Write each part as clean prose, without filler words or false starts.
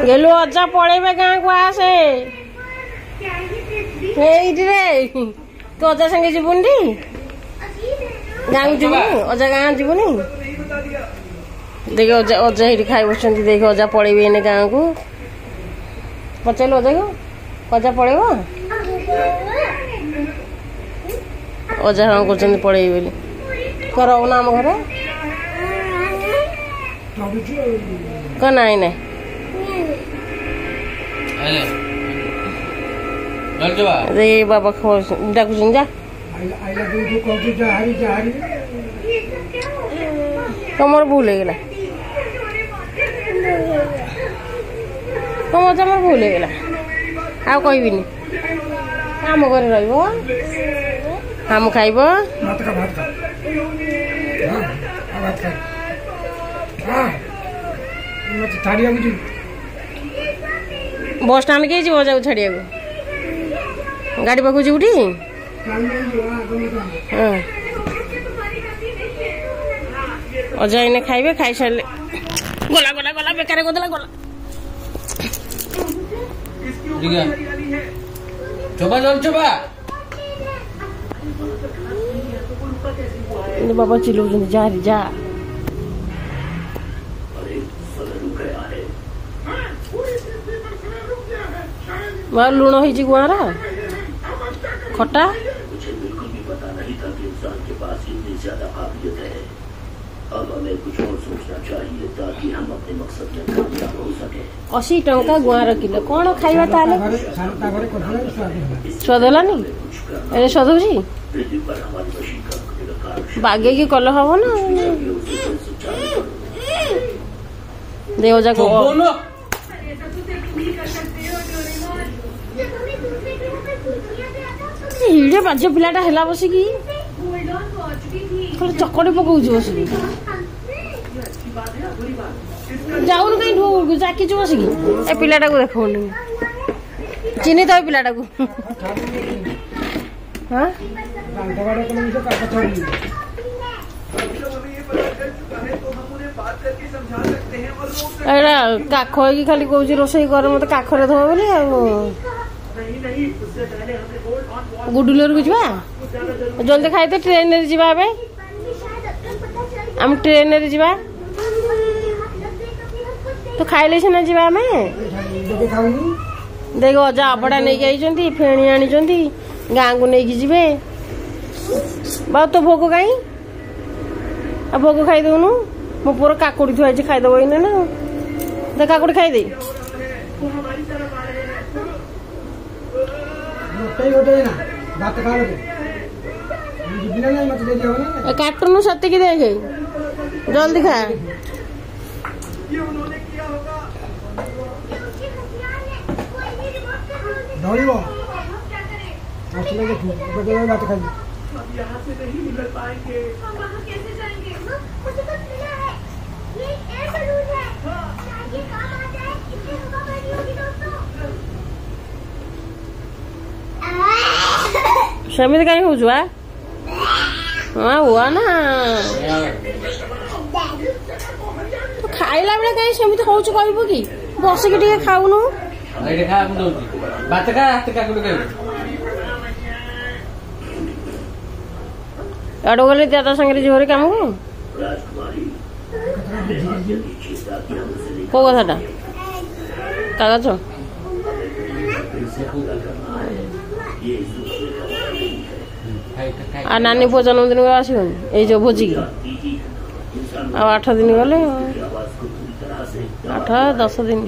गेलु अजा पड़ेबे गाँ को आसे रे तू अजा संगे जीवुनी गाँ को जीवुनी अजा गाँ जीवुनी देख अजा अजा ही खाई बस देख अजा पड़ेबे गाँ को पचार अजा को अजा पड़ेब अजा हाँ कर पड़ेबे बोली कर ना आम घर कौन नाई ना बाबा डाकुन जा तुम भूल हो गला तुम तुम भूल हो गला आ कहबिनी आम घर रम खाइब बस स्टाण्ड के जाऊ छाड़िया गाड़ी पाक जीवटी अजा इने खाइबे खाई सारे गला गला गला बेकार गला गला चोबा चल चोबा बाबा चिल्लाउछन् जा रे जा लुण होइछि गुआर खट्टा अब हमें कुछ और सोचना चाहिए ताकि हम अपने मकसद में कामयाब हो सके। 80 टंका गुआर किलो कौन खाइबा ताले स्वाद हलानी ए स्वाद होछि बागे की कल हबो ना देव जा को हिड़े बाज पिलाटा हेला बसिकी चकड़ी पकाउछु बसिकी जाऊन कहीं जाकी बसिकी ए पिलाटा को देखौनी चिन्ही तो पिलाटा को हाँ काख की खाली कौच रोसई कर मत काखरे धो बोली गुडुलर को जा जल्दी खाई तो ट्रेन रे जीवा बे हम ट्रेन रे जीवा तो खाइले सिना जीवा में देख अजा अबड़ा नहीं गई फेणी आनी गाँ को नहीं जीवे बा तो भोग कहीं आ भोग खाई दउनु मो पुरा काकुड़ी थुआ खाईदेव इन ना दे काकुड़ी खाईदे काटुनु सत्य देखे जल्दी खा यहाँ से नहीं निकल पाएंगे हम वहाँ कैसे जाएंगे मुझे तो मिला है ये एयर बलून है ये काम आ जाए इससे हवा भरी होगी दोस्तों समित कहीं हो जुआ हाँ हुआ ना तो खाइला बेले कहीं समित हो कहबो कि बस के टिके खाउनु एटे खा हम दउची बात का हाथ का कुड के आडो गले दादा संगे जोरे काम को को कथाटा कागज आ नानी पो जन्मदिन को आसो जो भोजी की 8 दिन गले 8 10 दिन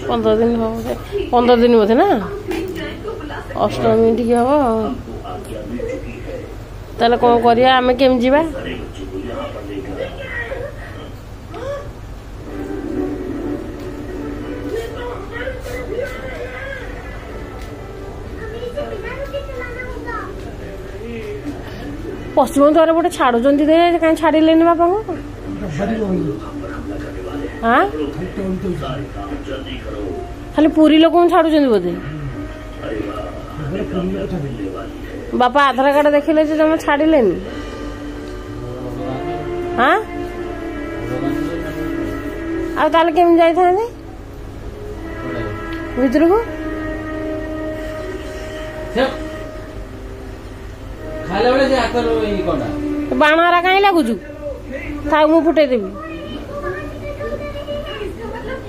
15 दिन हम 15 दिन बोधे ना अष्टमी टी हम ताले कौन करिया आमे केम जीवा पश्चिम द्वार गोटे छाड़ुं कहीं छाड़े बापा को हाँ खाली पूरी लोक छाड़ुं बोधे बापा आधार कार्ड देखिले जमा छाड़े हाँ ଆଉ ତାହେଲେ କେମିତି ଯାଇଥାନ୍ତି ଭିତରକୁ? ଖାଇଲା ବେଳେ ସେ ହାତର ଇଏ କଟା ବାଣ ହେରା କାହିଁ ଲାଗୁଛୁ? ଥାଉ ମୁଁ ଫୁଟେଇଦେବି। इसका मतलब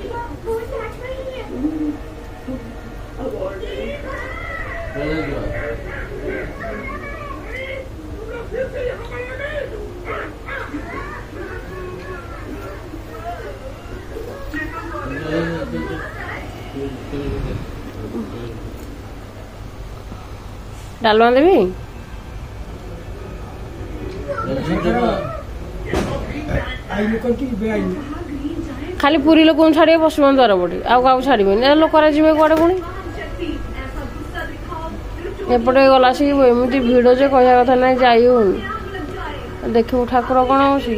वो चार्ज कर ही है। ଡାଲମା ଦେବି? ଖାଲି ପୁରୀ ଲୋକଙ୍କୁ ଛାଡ଼ିବେ ପଶ୍ଚିମ ଦ୍ୱାର ପଟେ, ଆଉ କାହାକୁ ଛାଡ଼ିବେନି। ଲୋକରା ଯିବେ କୁଆଡ଼େ ପୁଣି? ଏପଟେ ଗଲା ଆସିକି ଏମିତି ଭିଡ଼ ଯେ କହିବା କଥା ନାହିଁ, ଯାଇ ହଉନି। ଦେଖିବୁ ଠାକୁର କ'ଣ ହଉଛି।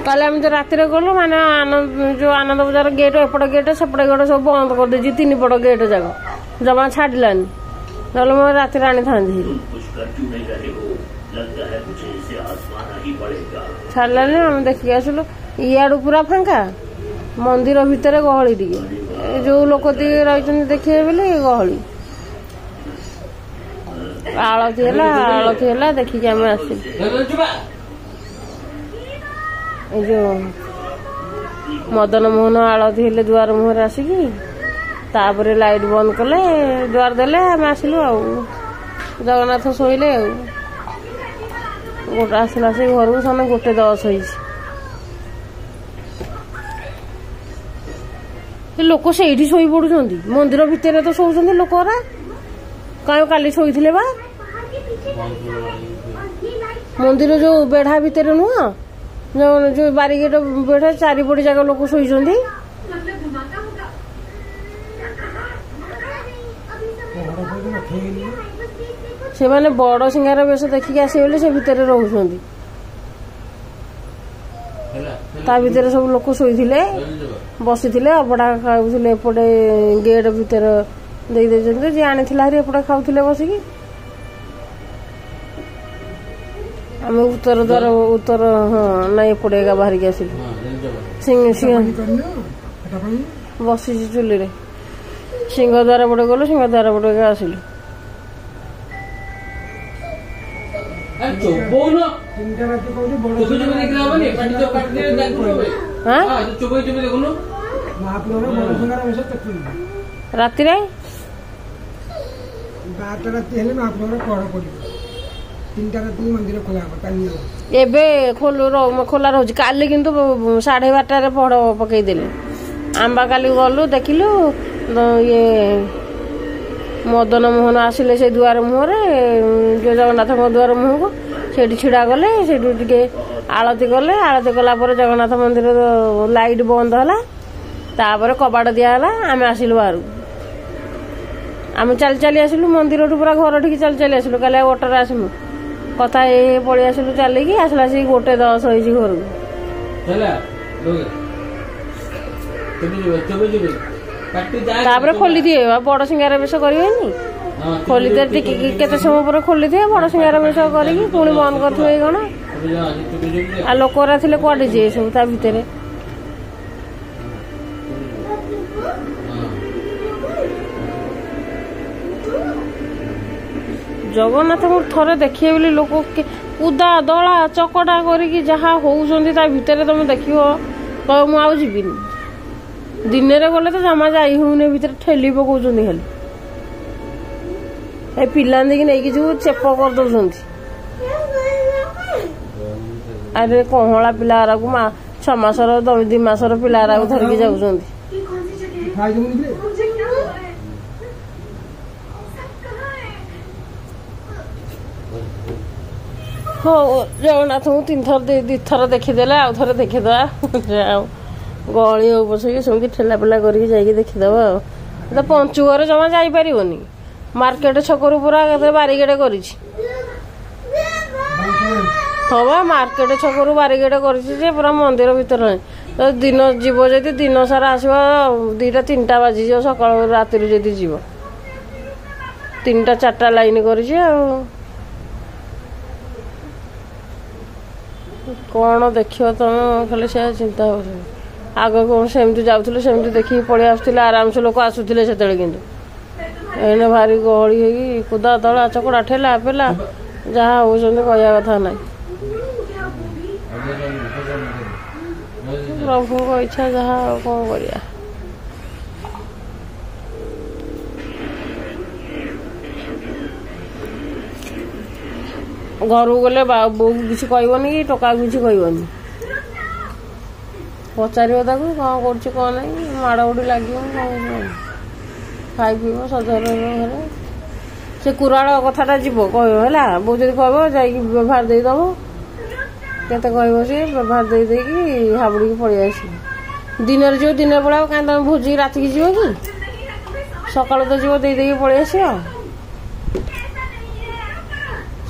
କାଲି ଆମେ ତ ରାତିରେ ଗଲୁ, ମାନେ ଯେଉଁ ଆନନ୍ଦ ବଜାର ଗେଟ୍ ଏପଟ ଗେଟ୍ ସେପଟ ଗେଟ୍ ସବୁ ବନ୍ଦ କରିଦେଇଛି, 3 ପଟ ଗେଟ୍ ଯାକ ଜମା ଛାଡ଼ିଲାନି। ନହେଲେ ମୁଁ ରାତିରେ ଆଣିଥାନ୍ତି। ଛାଡ଼ିଲାନି, ଆମେ ଦେଖିକି ଆସିଲୁ। ଇଆଡ଼ୁ ପୁରା ଫାଙ୍କା, ମନ୍ଦିର ଭିତରେ ଗହଳି ଟିକେ, ଯେଉଁ ଲୋକ ଟିକେ ରହିଛନ୍ତି ଦେଖିବେ ବୋଲି ଗହଳି। ଆଳତି ହେଲା ଦେଖିକି ଆମେ ଆସିଲୁ। ଏ ଯେଉଁ ମଦନ ମୋହନ ଆଳତି ହେଲେ ଦୁଆର ମୁହଁରେ ଆସିକି, ତାପରେ ଲାଇଟ୍ ବନ୍ଦ କଲେ, ଦୁଆର ଦେଲେ, ଆମେ ଆସିଲୁ। ଆଉ ଜଗନ୍ନାଥ ଶୋଇଲେ। ଆଉ ଗୋଟେ ଆସିଲା ସେ ଘରକୁ, ସେମାନେ 1:10 ହେଇଛି। ଲୋକ ସେଇଠି ଶୋଇ ପଡୁଛନ୍ତି, ମନ୍ଦିର ଭିତରେ ତ ଶୋଉଛନ୍ତି ଲୋକରା। କାହିଁ କାଲି ଶୋଇଥିଲେ ବା ମନ୍ଦିର ଯେଉଁ ବେଢା ଭିତରେ ନୁହଁ, ଯେଉଁ ବାରିଗେଟ ବେଢା ଚାରିପଟେ ଯାକ ଲୋକ ଶୋଇଛନ୍ତି। ସେମାନେ ବଡ ସିଂହାର ବେଶ ଦେଖିକି ଆସିବେ ବୋଲି ସେ ଭିତରେ ରହୁଛନ୍ତି। ତା ଭିତରେ ସବୁ ଲୋକ ଶୋଇଥିଲେ, ବସିଥିଲେ, ଅବଢା ଖାଉଥିଲେ। ଏପଟେ ଗେଟ୍ ଭିତରେ ଦେଇଦେଇଛନ୍ତି, ଯିଏ ଆଣିଥିଲା ହାରି ଏପଟେ ଖାଉଥିଲେ ବସିକି। ଆମେ ଉତ୍ତର ହଁ ନାଇଁ ଏପଟେ ଏକା ବାହାରିକି ଆସିଲୁ। ବସିଛି ଚୁଲିରେ। ସିଂହଦ୍ୱାର ପଟେ ଗଲୁ, ସିଂହଦ୍ୱାର ପଟେ ଏକା ଆସିଲୁ। ରାତିରେ 12ଟା ରାତି ହେଲେ ମହାପ୍ରଭୁଙ୍କର ପହଡ଼ ପଡ଼ିବ। 3ଟା ରାତି ମନ୍ଦିର ଖୋଲା ହେବ। କାଲି ଏବେ ଖୋଲା ରହୁଛି। କାଲି କିନ୍ତୁ 12:30ରେ ପହଡ଼ ପକେଇଦେଲେ। ଆମ୍ବା କାଲି ଗଲୁ ଦେଖିଲୁ, ଇଏ ମଦନ ମୋହନ ଆସିଲେ ସେ ଦୁଆର ମୁହଁରେ, ଯେଉଁ ଜଗନ୍ନାଥଙ୍କ ଦୁଆର ମୁହଁକୁ, ସେଇଠି ଛିଡ଼ା କଲେ। ସେଇଠୁ ଟିକେ ଆଳତି କଲେ। ଆଳତି କଲା ପରେ ଜଗନ୍ନାଥ ମନ୍ଦିର ଲାଇଟ୍ ବନ୍ଦ ହେଲା, ତାପରେ କବାଟ ଦିଆହେଲା। ଆମେ ଆସିଲୁ ବାହାରକୁ। ଆମେ ଚାଲି ଚାଲି ଆସିଲୁ ମନ୍ଦିରଠୁ, ପୁରା ଘରଠିକି ଚାଲି ଚାଲି ଆସିଲୁ। କାଲି ଆଉ ଅଟୋରେ ଆସିଲୁ, କଥା ହେଇ ପଳେଇ ଆସିଲୁ ଚାଲିକି। ଆସିଲା ଆସିକି 1:10 ହେଇଛି ଘରକୁ। ତାପରେ ଖୋଲିଦିଏ, ବଡ ସିଂହାର ବେଶ କରିବେନି, ଖୋଲିଦିଏ। ଟିକେ କେତେ ସମୟ ପରେ ଖୋଲିଦିଏ, ବଡ ସିଂହାର ବେଶ କରିକି ପୁଣି ବନ୍ଦ କରିଥିବେ କ'ଣ। ଆଉ ଲୋକରା ଥିଲେ କୁଆଡେ ଯିଏ ସବୁ ତା ଭିତରେ। ଜଗନ୍ନାଥଙ୍କୁ ଥରେ ଦେଖିବେ ବୋଲି ଲୋକ କୁଦା ଦଳା ଚକଟା କରିକି ଯାହା ହଉଛନ୍ତି ତା ଭିତରେ, ତମେ ଦେଖିବ କହିବ ମୁଁ ଆଉ ଯିବିନି। ଦିନରେ ଗଲେ ତ ଜମା ଯାଇ ହଉନି, ଭିତରେ ଠେଲି ପକଉଛନ୍ତି ଖାଲି। ଏ ପିଲାଦିକି ନେଇକି ଯିବୁ ଚେପ କରିଦଉଛନ୍ତି। ଆରେ କହଳା ପିଲାଗୁରାକୁ 6 ମାସର 2 ମାସର ପିଲାଗୁରାକୁ ଧରିକି ଯାଉଛନ୍ତି। ହଉ ଜଗନ୍ନାଥଙ୍କୁ 3 ଥର 2 ଥର ଦେଖିଦେଲେ, ଆଉ ଥରେ ଦେଖିଦେବା। ଆଉ ଗହଳି ହଉ ପଛକି ସେମିତି ଠେଲା ପେଲା କରିକି ଯାଇକି ଦେଖିଦେବା। ଆଉ ତ ପଞ୍ଚୁକରେ ଜମା ଯାଇପାରିବନି। ମାର୍କେଟ ଛକରୁ ପୁରା ବାରିଗେଟ କରିଛି। ହଁ ବା, ମାର୍କେଟ ଛକରୁ ବାରିଗେଟ କରିଛି ଯେ ପୁରା ମନ୍ଦିର ଭିତରେ ନାହିଁ। ତ ଦିନ ଯିବ ଯଦି ଦିନ ସାରା ଆସିବ, 2ଟା 3ଟା ବାଜିଯିବ ସକାଳୁ ରାତିରୁ ଯଦି ଯିବ। 3ଟା 4ଟା ଲାଇନ୍ କରିଛି ଆଉ। କ'ଣ ଦେଖିବ ତମେ ଖାଲି ସେ ଚିନ୍ତା ହେଉଛି। ଆଗ କ'ଣ ସେମିତି ଯାଉଥିଲେ ସେମିତି ଦେଖିକି ପଳେଇ ଆସୁଥିଲେ ଆରାମସେ ଲୋକ ଆସୁଥିଲେ ସେତେବେଳେ କିନ୍ତୁ ଏଇନେ ଭାରି ଗହଳି ହେଇକି କୁଦା ଦଳା ଚକଡ଼ା ଠେଲା ପେଲା ଯାହା ହେଉଛନ୍ତି କହିବା କଥା ନାହିଁ। ପ୍ରଭୁଙ୍କ ଇଚ୍ଛା ଯାହା ଆଉ କ'ଣ କରିବା। ଘରକୁ ଗଲେ ବୋଉକୁ କିଛି କହିବନି କି ଟୋକାକୁ କିଛି କହିବନି। ପଚାରିବ ତାକୁ କ'ଣ କରୁଛି କ'ଣ ନାହିଁ ମାଡ଼ ଉଡ଼ି ଲାଗିବ କ'ଣ ଖାଇ ପିଇବ ସଜ ରହିବ ଘରେ। ସେ କୁରାଳ କଥାଟା ଯିବ କହିବ ହେଲା। ବୋଉ ଯଦି କହିବ ଯାଇକି ବ୍ୟବହାର ଦେଇଦେବ କେତେ କହିବ ସେ ବ୍ୟବହାର ଦେଇ ଦେଇକି ହାବୁଡ଼ିକି ପଳେଇ ଆସିବ। ଦିନରେ ଯିବ ଦିନରେ ପଳାଇବ କାହିଁକି ତମେ ଭୋଜିକି ରାତିକି ଯିବ କି ସକାଳୁ ତ ଯିବ ଦେଇ ଦେଇକି ପଳେଇ ଆସିବ।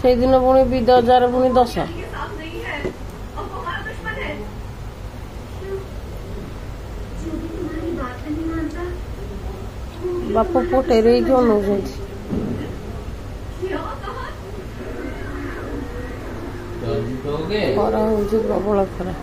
ସେଇଦିନ ପୁଣି ବିଦଜାର ପୁଣି 10। ବାପ ପୁଅ ଟେରେଇକି ଅନଉଛନ୍ତି। ଖରା ହଉଛି ପ୍ରବଳ ଖରା।